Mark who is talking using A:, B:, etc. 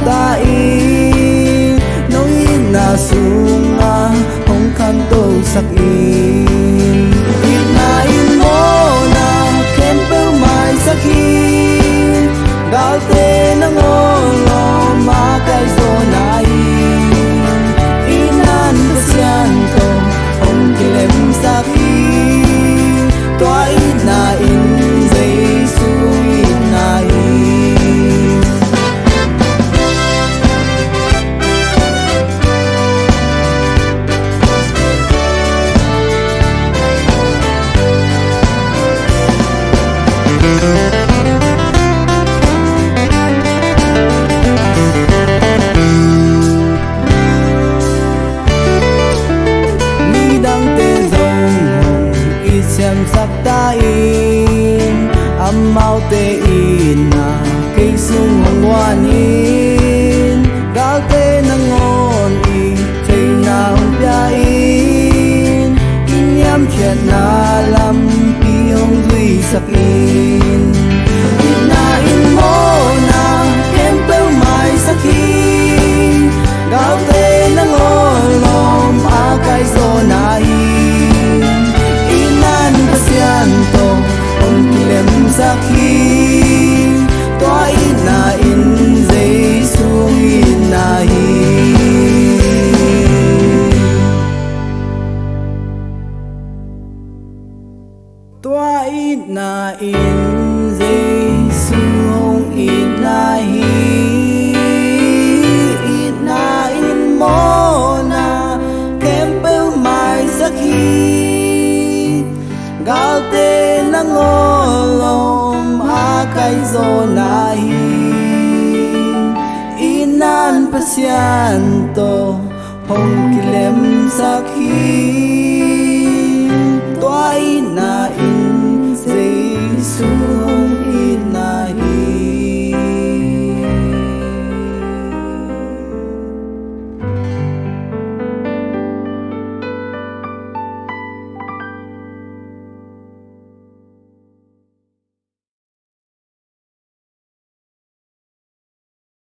A: saktain Nung inasunga Hong kanto sakin Inain mo na Kempel may sakin Galte ng olo Makay sonain Inan pasyanto Hong kilem sakin Tua inain Jesu inain saktain Amau te ina Kay sung wanin Galte nangon I Kay naong piain Inyam chat na lampiyong luy sakin Inain mo na Kempel may sakin Galte nangon Lom akay sonahin Pasyanto Om kilem sakin Tua inain Jesu inahin Tua inain Jesu inahin Inain mo na Kempel may sakin Galte ng olom akay zonahin Inan pasyanto Hong kilem sakin